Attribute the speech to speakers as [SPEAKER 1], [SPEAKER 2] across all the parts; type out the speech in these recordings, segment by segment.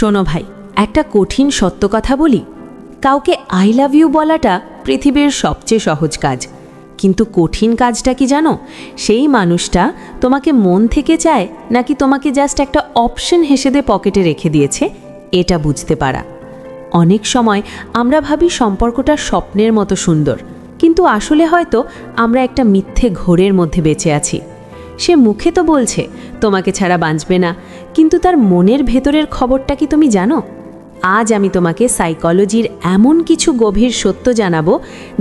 [SPEAKER 1] শোনো ভাই, একটা কঠিন সত্য কথা বলি। কাউকে আই লাভ ইউ বলাটা পৃথিবীর সবচেয়ে সহজ কাজ, কিন্তু কঠিন কাজটা কি জানো? সেই মানুষটা তোমাকে মন থেকে চায় নাকি তোমাকে জাস্ট একটা অপশন হিসেবে পকেটে রেখে দিয়েছে, এটা বুঝতে পারা। অনেক সময় আমরা ভাবি সম্পর্কটা স্বপ্নের মতো সুন্দর, কিন্তু আসলে হয়তো আমরা একটা মিথ্যে ঘোরের মধ্যে বেঁচে আছি। সে মুখে তো বলছে তোমাকে ছাড়া বাঁচবে না, কিন্তু তার মনের ভেতরের খবরটা কি তুমি জানো? আজ আমি তোমাকে সাইকোলজির এমন কিছু গভীর সত্য জানাবো,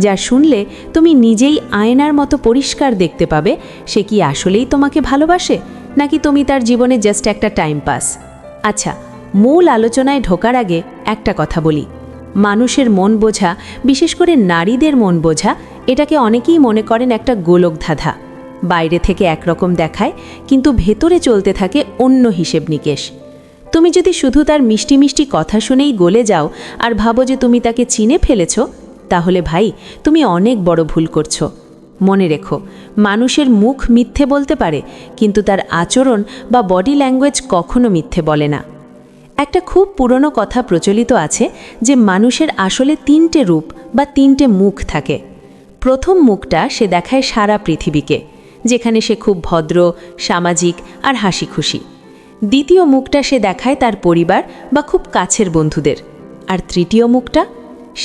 [SPEAKER 1] যা শুনলে তুমি নিজেই আয়নার মতো পরিষ্কার দেখতে পাবে সে কি আসলেই তোমাকে ভালোবাসে নাকি তুমি তার জীবনে জাস্ট একটা টাইম পাস। আচ্ছা, মূল আলোচনায় ঢোকার আগে একটা কথা বলি। মানুষের মন বোঝা, বিশেষ করে নারীদের মন বোঝা, এটাকে অনেকেই মনে করেন একটা গোলক ধাঁধা। বাইরে থেকে একরকম দেখায়, কিন্তু ভেতরে চলতে থাকে অন্য হিসেব নিকেশ। তুমি যদি শুধু তার মিষ্টি মিষ্টি কথা শুনেই গলে যাও আর ভাবো যে তুমি তাকে চিনে ফেলেছ, তাহলে ভাই তুমি অনেক বড় ভুল করছো। মনে রেখো, মানুষের মুখ মিথ্যে বলতে পারে, কিন্তু তার আচরণ বা বডি ল্যাঙ্গুয়েজ কখনো মিথ্যে বলে না। একটা খুব পুরনো কথা প্রচলিত আছে যে মানুষের আসলে 3টে রূপ বা 3টে মুখ থাকে। প্রথম মুখটা সে দেখায় সারা পৃথিবীকে, যেখানে সে খুব ভদ্র, সামাজিক আর হাসি খুশি। দ্বিতীয় মুখটা সে দেখায় তার পরিবার বা খুব কাছের বন্ধুদের। আর তৃতীয় মুখটা,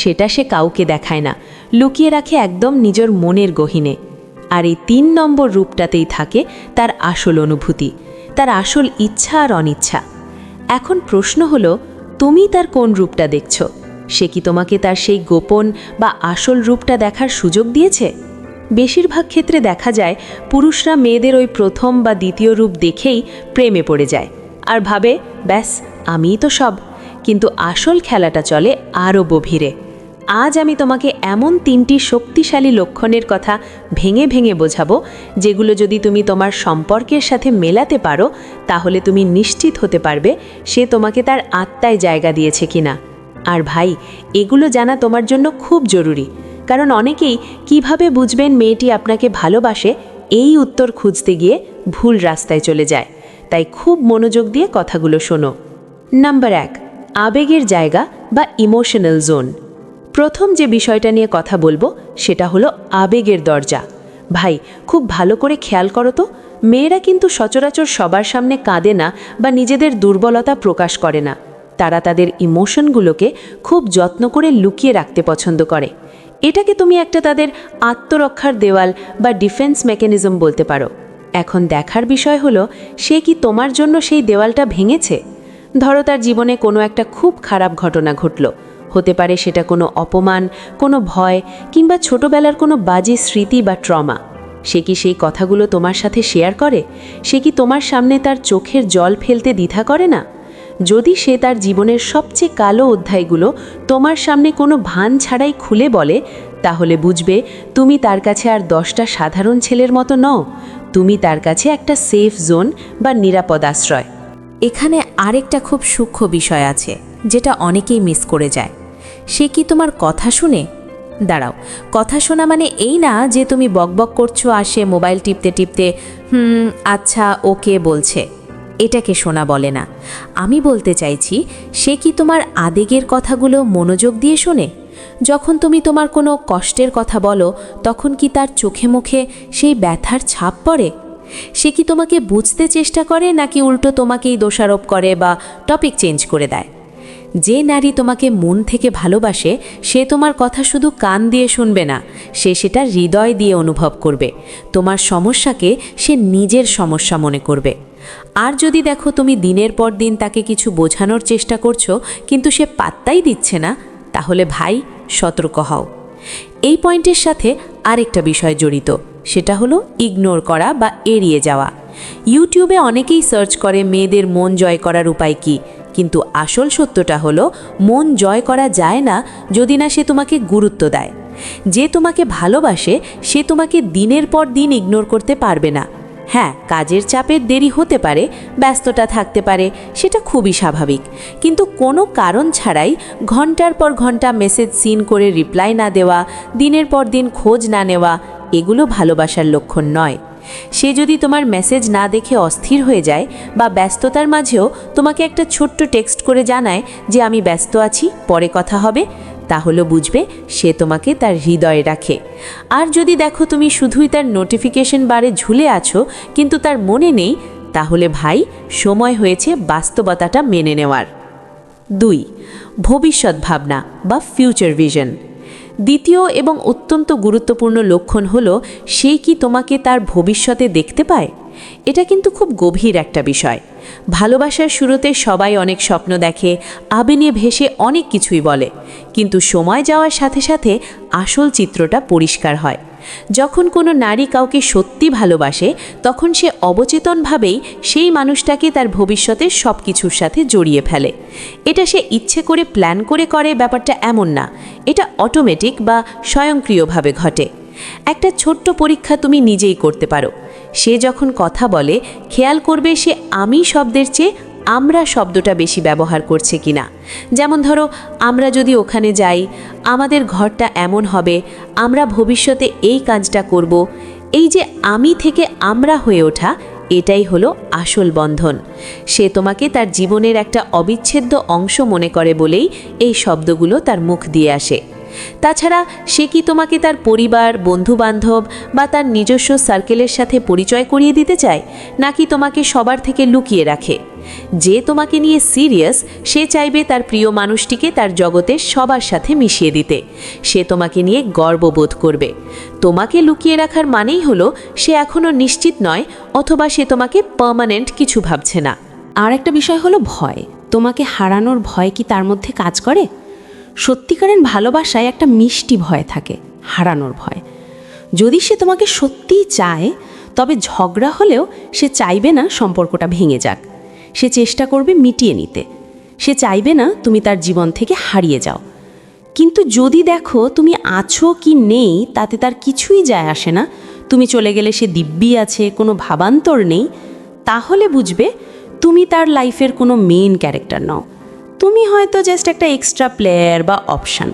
[SPEAKER 1] সেটা সে কাউকে দেখায় না, লুকিয়ে রাখে একদম নিজের মনের গহীনে। আর এই 3 নম্বর রূপটাতেই থাকে তার আসল অনুভূতি, তার আসল ইচ্ছা আর অনিচ্ছা। এখন প্রশ্ন হলো, তুমি তার কোন রূপটা দেখছ? সে কি তোমাকে তার সেই গোপন বা আসল রূপটা দেখার সুযোগ দিয়েছে? বেশিরভাগ ক্ষেত্রে দেখা যায় পুরুষরা মেয়েদের ওই প্রথম বা দ্বিতীয় রূপ দেখেই প্রেমে পড়ে যায় আর ভাবে, ব্যাস আমিই তো সব। কিন্তু আসল খেলাটা চলে আরও গভীরে। আজ আমি তোমাকে এমন 3টি শক্তিশালী লক্ষণের কথা ভেঙে ভেঙে বোঝাবো, যেগুলো যদি তুমি তোমার সম্পর্কের সাথে মেলাতে পারো, তাহলে তুমি নিশ্চিত হতে পারবে সে তোমাকে তার আত্মায় জায়গা দিয়েছে কিনা। আর ভাই, এগুলো জানা তোমার জন্য খুব জরুরি, কারণ অনেকেই কিভাবে বুঝবেন মেয়েটি আপনাকে ভালোবাসে, এই উত্তর খুঁজতে গিয়ে ভুল রাস্তায় চলে যায়। তাই খুব মনোযোগ দিয়ে কথাগুলো শোনো। নাম্বার 1, আবেগের জায়গা বা ইমোশনাল জোন। প্রথম যে বিষয়টা নিয়ে কথা বলবো সেটা হলো আবেগের দরজা। ভাই, খুব ভালো করে খেয়াল করো তো, মেয়েরা কিন্তু সচরাচর সবার সামনে কাঁদে না বা নিজেদের দুর্বলতা প্রকাশ করে না। তারা তাদের ইমোশনগুলোকে খুব যত্ন করে লুকিয়ে রাখতে পছন্দ করে। এটাকে তুমি একটা তাদের আত্মরক্ষার দেওয়াল বা ডিফেন্স মেকানিজম বলতে পারো। এখন দেখার বিষয় হলো, সে কি তোমার জন্য সেই দেওয়ালটা ভেঙেছে? ধরো তার জীবনে কোনো একটা খুব খারাপ ঘটনা ঘটল, হতে পারে সেটা কোনো অপমান, কোনো ভয় কিংবা ছোটবেলার কোনো বাজে স্মৃতি বা ট্রমা। সে কি সেই কথাগুলো তোমার সাথে শেয়ার করে? সে কি তোমার সামনে তার চোখের জল ফেলতে দ্বিধা করে না? যদি সে তার জীবনের সবচেয়ে কালো অধ্যায়গুলো তোমার সামনে কোনো ভান ছাড়াই খুলে বলে, তাহলে বুঝবে তুমি তার কাছে আর 10টা সাধারণ ছেলের মতো নও, তুমি তার কাছে একটা সেফ জোন বা নিরাপদ আশ্রয়।
[SPEAKER 2] এখানে আরেকটা খুব সূক্ষ্ম বিষয় আছে, যেটা অনেকেই মিস করে যায়। সে কি তোমার কথা শুনে? দাঁড়াও, কথা শোনা মানে এই না যে তুমি বকবক করছো আর সে মোবাইল টিপতে টিপতে আচ্ছা ওকে বলছে। এটাকে শোনা বলে না। আমি বলতে চাইছি, সে কি তোমার আবেগের কথাগুলো মনোযোগ দিয়ে শোনে? যখন তুমি তোমার কোনো কষ্টের কথা বলো, তখন কি তার চোখে মুখে সেই ব্যথার ছাপ পড়ে? সে কি তোমাকে বুঝতে চেষ্টা করে নাকি উল্টো তোমাকেই দোষারোপ করে বা টপিক চেঞ্জ করে দেয়? যে নারী তোমাকে মন থেকে ভালোবাসে, সে তোমার কথা শুধু কান দিয়ে শুনবে না, সে সেটা হৃদয় দিয়ে অনুভব করবে। তোমার সমস্যাকে সে নিজের সমস্যা মনে করবে। আর যদি দেখো তুমি দিনের পর দিন তাকে কিছু বোঝানোর চেষ্টা করছো, কিন্তু সে পাত্তাই দিচ্ছে না, তাহলে ভাই সতর্ক হও। এই পয়েন্টের সাথে আরেকটা বিষয় জড়িত, সেটা হলো ইগনোর করা বা এড়িয়ে যাওয়া। ইউটিউবে অনেকেই সার্চ করে মেয়েদের মন জয় করার উপায় কী, কিন্তু আসল সত্যটা হলো, মন জয় করা যায় না যদি না সে তোমাকে গুরুত্ব দেয়। যে তোমাকে ভালোবাসে সে তোমাকে দিনের পর দিন ইগনোর করতে পারবে না। হ্যাঁ, কাজের চাপের দেরি হতে পারে, ব্যস্ততা থাকতে পারে, সেটা খুবই স্বাভাবিক। কিন্তু কোনো কারণ ছাড়াই ঘন্টার পর ঘন্টা মেসেজ সিন করে রিপ্লাই না দেওয়া, দিনের পর দিন খোঁজ না নেওয়া, এগুলো ভালোবাসার লক্ষণ নয়। সে যদি তোমার মেসেজ না দেখে অস্থির হয়ে যায় বা ব্যস্ততার মাঝেও তোমাকে একটা ছোট্ট টেক্সট করে জানায় যে আমি ব্যস্ত আছি, পরে কথা হবে, তাহলে বুঝবে সে তোমাকে তার হৃদয়ে রাখে। আর যদি দেখো তুমি শুধুই তার নোটিফিকেশন বারে ঝুলে আছো কিন্তু তার মনে নেই, তাহলে ভাই সময় হয়েছে বাস্তবতাটা মেনে নেওয়ার। 2. ভবিষ্যৎ ভাবনা বা ফিউচার ভিশন। দ্বিতীয় এবং অত্যন্ত গুরুত্বপূর্ণ লক্ষণ হলো সে কি তোমাকে তার ভবিষ্যতে দেখতে পায়। এটা কিন্তু খুব গভীর একটা বিষয়। ভালোবাসার শুরুতে সবাই অনেক স্বপ্ন দেখে, আবেগে ভেসে অনেক কিছুই বলে, কিন্তু সময় যাওয়ার সাথে সাথে আসল চিত্রটা পরিষ্কার হয়। যখন কোনো নারী কাউকে সত্যি ভালোবাসে তখন সে অবচেতনভাবেই সেই মানুষটাকে তার ভবিষ্যতের সব কিছুর সাথে জড়িয়ে ফেলে। এটা সে ইচ্ছে করে প্ল্যান করে ব্যাপারটা এমন না, এটা অটোমেটিক বা স্বয়ংক্রিয়ভাবে ঘটে। একটা ছোট্ট পরীক্ষা তুমি নিজেই করতে পারো। সে যখন কথা বলে খেয়াল করবে সে আমি শব্দের চেয়ে আমরা শব্দটা বেশি ব্যবহার করছে কিনা। যেমন ধরো, আমরা যদি ওখানে যাই, আমাদের ঘরটা এমন হবে, আমরা ভবিষ্যতে এই কাজটা করব। এই যে আমি থেকে আমরা হয়ে ওঠা, এটাই হলো আসল বন্ধন। সে তোমাকে তার জীবনের একটা অবিচ্ছেদ্য অংশ মনে করে বলেই এই শব্দগুলো তার মুখ দিয়ে আসে। তাছাড়া সে কি তোমাকে তার পরিবার, বন্ধুবান্ধব বা তার নিজস্ব সার্কেলের সাথে পরিচয় করিয়ে দিতে চায়, নাকি তোমাকে সবার থেকে লুকিয়ে রাখে? যে তোমাকে নিয়ে সিরিয়াস, সে চাইবে তার প্রিয় মানুষটিকে তার জগতের সবার সাথে মিশিয়ে দিতে। সে তোমাকে নিয়ে গর্ববোধ করবে। তোমাকে লুকিয়ে রাখার মানেই হলো সে এখনও নিশ্চিত নয়, অথবা সে তোমাকে পার্মানেন্ট কিছু ভাবছে না।
[SPEAKER 1] আর একটা বিষয় হলো ভয়। তোমাকে হারানোর ভয় কি তার মধ্যে কাজ করে? সত্যিকারের ভালোবাসায় একটা মিষ্টি ভয় থাকে, হারানোর ভয়। যদি সে তোমাকে সত্যিই চায়, তবে ঝগড়া হলেও সে চাইবে না সম্পর্কটা ভেঙে যাক। সে চেষ্টা করবে মিটিয়ে নিতে। সে চাইবে না তুমি তার জীবন থেকে হারিয়ে যাও। কিন্তু যদি দেখো তুমি আছো কি নেই তাতে তার কিছুই যায় আসে না, তুমি চলে গেলে সে দিব্যি আছে, কোনো ভাবান্তর নেই, তাহলে বুঝবে তুমি তার লাইফের কোনো মেইন ক্যারেক্টার নও। তুমি হয়তো জাস্ট একটা এক্সট্রা প্লেয়ার বা অপশান।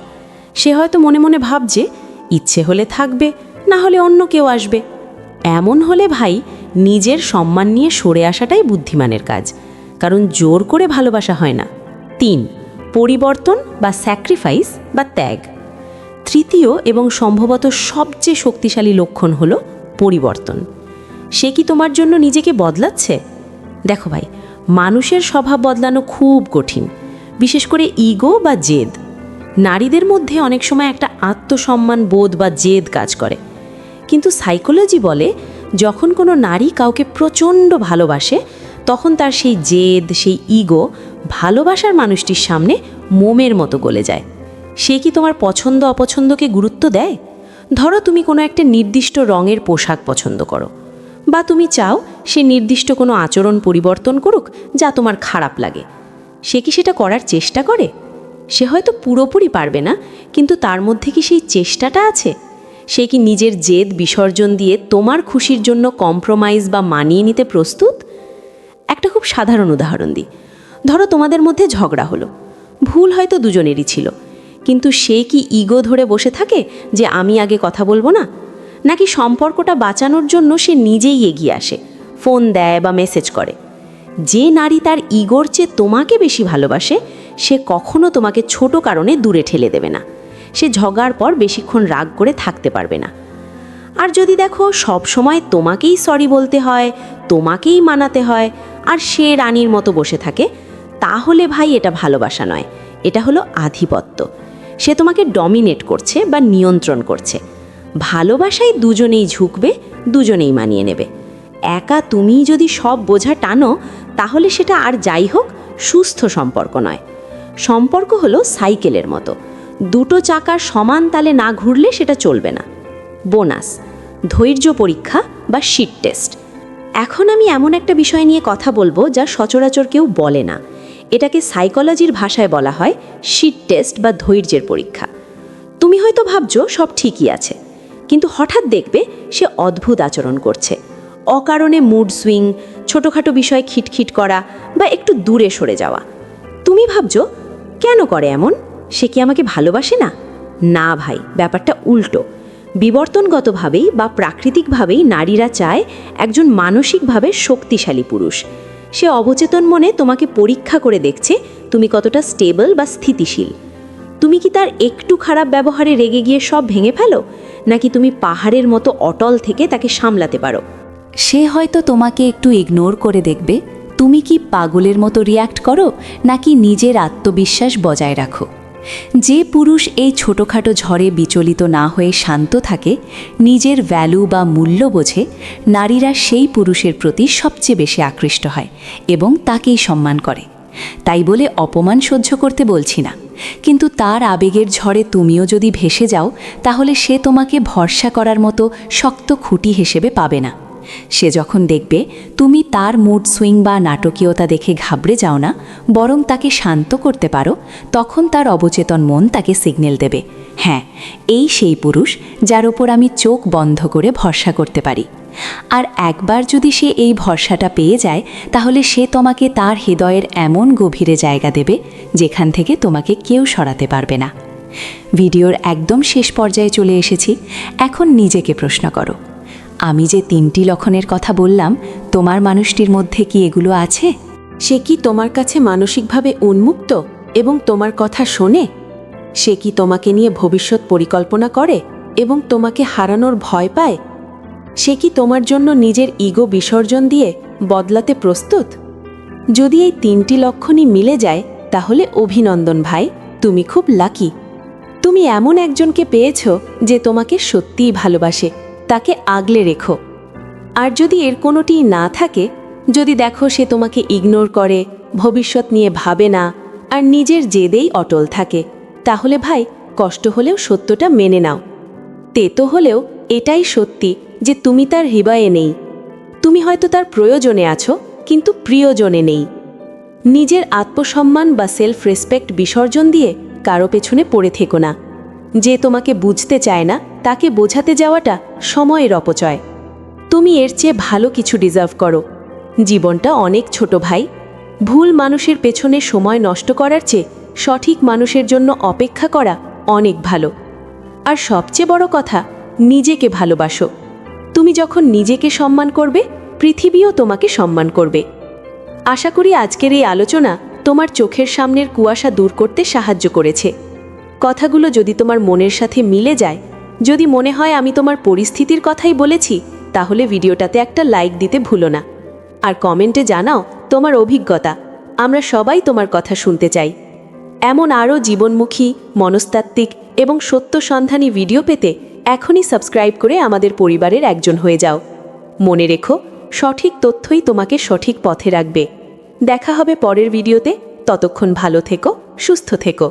[SPEAKER 1] সে হয়তো মনে মনে ভাবছে ইচ্ছে হলে থাকবে, না হলে অন্য কেউ আসবে। এমন হলে ভাই, নিজের সম্মান নিয়ে সরে আসাটাই বুদ্ধিমানের কাজ, কারণ জোর করে ভালোবাসা হয় না। 3. পরিবর্তন বা স্যাক্রিফাইস বা ত্যাগ। তৃতীয় এবং সম্ভবত সবচেয়ে শক্তিশালী লক্ষণ হলো পরিবর্তন। সে কি তোমার জন্য নিজেকে বদলাচ্ছে? দেখো ভাই, মানুষের স্বভাব বদলানো খুব কঠিন, বিশেষ করে ইগো বা জেদ। নারীদের মধ্যে অনেক সময় একটা আত্মসম্মান বোধ বা জেদ কাজ করে, কিন্তু সাইকোলজি বলে যখন কোনো নারী কাউকে প্রচণ্ড ভালোবাসে তখন তার সেই জেদ, সেই ইগো ভালোবাসার মানুষটির সামনে মোমের মতো গলে যায়। সে কি তোমার পছন্দ অপছন্দকে গুরুত্ব দেয়? ধরো তুমি কোনো একটা নির্দিষ্ট রঙের পোশাক পছন্দ করো, বা তুমি চাও সে নির্দিষ্ট কোনো আচরণ পরিবর্তন করুক যা তোমার খারাপ লাগে। সে কি সেটা করার চেষ্টা করে? সে হয়তো পুরোপুরি পারবে না, কিন্তু তার মধ্যে কি সেই চেষ্টাটা আছে? সে কি নিজের জেদ বিসর্জন দিয়ে তোমার খুশির জন্য কম্প্রোমাইজ বা মানিয়ে নিতে প্রস্তুত? একটা খুব সাধারণ উদাহরণ দিই। ধরো তোমাদের মধ্যে ঝগড়া হলো, ভুল হয়তো দুজনেরই ছিল, কিন্তু সে কি ইগো ধরে বসে থাকে যে আমি আগে কথা বলবো না? নাকি সম্পর্কটা বাঁচানোর জন্য সে নিজেই এগিয়ে আসে, ফোন দেয় বা মেসেজ করে? যে নারী তার ইগোর চেয়ে তোমাকে বেশি ভালোবাসে, সে কখনো তোমাকে ছোট কারণে দূরে ঠেলে দেবে না। সে ঝগড়ার পর বেশিক্ষণ রাগ করে থাকতে পারবে না। আর যদি দেখো সব সময় তোমাকেই সরি বলতে হয়, তোমাকেই মানাতে হয়, আর সে রানীর মতো বসে থাকে, তাহলে ভাই এটা ভালোবাসা নয়, এটা হলো আধিপত্য। সে তোমাকে ডমিনেট করছে বা নিয়ন্ত্রণ করছে। ভালোবাসায় দুজনেই ঝুঁকবে, দুজনেই মানিয়ে নেবে। একা তুমিই যদি সব বোঝা টানো, তাহলে সেটা আর যাই হোক সুস্থ সম্পর্ক নয়। সম্পর্ক হলো সাইকেলের মতো, দুটো চাকার সমান তালে না ঘুরলে সেটা চলবে না। বোনাস, ধৈর্য পরীক্ষা বা শিট টেস্ট। এখন আমি এমন একটা বিষয় নিয়ে কথা বলবো যা সচরাচর কেউ বলে না। এটাকে সাইকোলজির ভাষায় বলা হয় শিট টেস্ট বা ধৈর্যের পরীক্ষা। তুমি হয়তো ভাবছো সব ঠিকই আছে, কিন্তু হঠাৎ দেখবে সে অদ্ভুত আচরণ করছে। অকারণে মুড সুইং, ছোটোখাটো বিষয় খিটখিট করা বা একটু দূরে সরে যাওয়া। তুমি ভাবছো কেন করে এমন? সে কি আমাকে ভালোবাসে না? না ভাই, ব্যাপারটা উল্টো। বিবর্তনগতভাবেই বা প্রাকৃতিকভাবেই নারীরা চায় একজন মানসিকভাবে শক্তিশালী পুরুষ। সে অবচেতন মনে তোমাকে পরীক্ষা করে দেখছে তুমি কতটা স্টেবল বা স্থিতিশীল। তুমি কি তার একটু খারাপ ব্যবহারে রেগে গিয়ে সব ভেঙে ফেলো, নাকি তুমি পাহাড়ের মতো অটল থেকে তাকে সামলাতে পারো?
[SPEAKER 2] সে হয়তো তোমাকে একটু ইগনোর করে দেখবে, তুমি কি পাগলের মতো রিয়্যাক্ট করো নাকি নিজের আত্মবিশ্বাস বজায় রাখো। যে পুরুষ এই ছোটোখাটো ঝড়ে বিচলিত না হয়ে শান্ত থাকে, নিজের ভ্যালু বা মূল্য বোঝে, নারীরা সেই পুরুষের প্রতি সবচেয়ে বেশি আকৃষ্ট হয় এবং তাকেই সম্মান করে। তাই বলে অপমান সহ্য করতে বলছি না, কিন্তু তার আবেগের ঝড়ে তুমিও যদি ভেসে যাও, তাহলে সে তোমাকে ভরসা করার মতো শক্ত খুঁটি হিসেবে পাবে না। সে যখন দেখবে তুমি তার মুড সুইং বা নাটকীয়তা দেখে ঘাবড়ে যাও না, বরং তাকে শান্ত করতে পারো, তখন তার অবচেতন মন তাকে সিগন্যাল দেবে, হ্যাঁ, এই সেই পুরুষ যার ওপর আমি চোখ বন্ধ করে ভরসা করতে পারি। আর একবার যদি সে এই ভরসাটা পেয়ে যায়, তাহলে সে তোমাকে তার হৃদয়ের এমন গভীরে জায়গা দেবে যেখান থেকে তোমাকে কেউ সরাতে পারবে না। ভিডিওর একদম শেষ পর্যায়ে চলে এসেছি। এখন নিজেকে প্রশ্ন করো, আমি যে 3টি লক্ষণের কথা বললাম, তোমার মানুষটির মধ্যে কি এগুলো আছে?
[SPEAKER 1] সে কি তোমার কাছে মানসিকভাবে উন্মুক্ত এবং তোমার কথা শোনে? সে কি তোমাকে নিয়ে ভবিষ্যৎ পরিকল্পনা করে এবং তোমাকে হারানোর ভয় পায়? সে কি তোমার জন্য নিজের ইগো বিসর্জন দিয়ে বদলাতে প্রস্তুত? যদি এই 3টি লক্ষণই মিলে যায়, তাহলে অভিনন্দন ভাই, তুমি খুব লাকি। তুমি এমন একজনকে পেয়েছ যে তোমাকে সত্যিই ভালোবাসে, তাকে আগলে রেখো। আর যদি এর কোনোটিই না থাকে, যদি দেখো সে তোমাকে ইগনোর করে, ভবিষ্যৎ নিয়ে ভাবে না, আর নিজের জেদেই অটল থাকে, তাহলে ভাই, কষ্ট হলেও সত্যটা মেনে নাও। তেতো হলেও এটাই সত্যি যে তুমি তার হৃদয়ে নেই। তুমি হয়তো তার প্রয়োজনে আছো, কিন্তু প্রিয়জনে নেই। নিজের আত্মসম্মান বা সেলফ রেসপেক্ট বিসর্জন দিয়ে কারো পেছনে পড়ে থেকো না। যে তোমাকে বুঝতে চায় না, তাকে বোঝাতে যাওয়াটা সময়ের অপচয়। তুমি এর চেয়ে ভালো কিছু ডিজার্ভ করো। জীবনটা অনেক ছোট ভাই। ভুল মানুষের পেছনে সময় নষ্ট করার চেয়ে সঠিক মানুষের জন্য অপেক্ষা করা অনেক ভালো। আর সবচেয়ে বড় কথা, নিজেকে ভালোবাসো। তুমি যখন নিজেকে সম্মান করবে, পৃথিবীও তোমাকে সম্মান করবে। আশা করি আজকের এই আলোচনা তোমার চোখের সামনের কুয়াশা দূর করতে সাহায্য করেছে। কথাগুলো যদি তোমার মনের সাথে মিলে যায়, যদি মনে হয় আমি তোমার পরিস্থিতির কথাই বলেছি, তাহলে ভিডিওটাতে একটা লাইক দিতে ভুলো না। আর কমেন্টে জানাও তোমার অভিজ্ঞতা। আমরা সবাই তোমার কথা শুনতে চাই। এমন আরও জীবনমুখী, মনস্তাত্ত্বিক এবং সত্য সন্ধানী ভিডিও পেতে এখনই সাবস্ক্রাইব করে আমাদের পরিবারের একজন হয়ে যাও। মনে রেখো, সঠিক তথ্যই তোমাকে সঠিক পথে রাখবে। দেখা হবে পরের ভিডিওতে। ততক্ষণ ভালো থেকো, সুস্থ থেকো।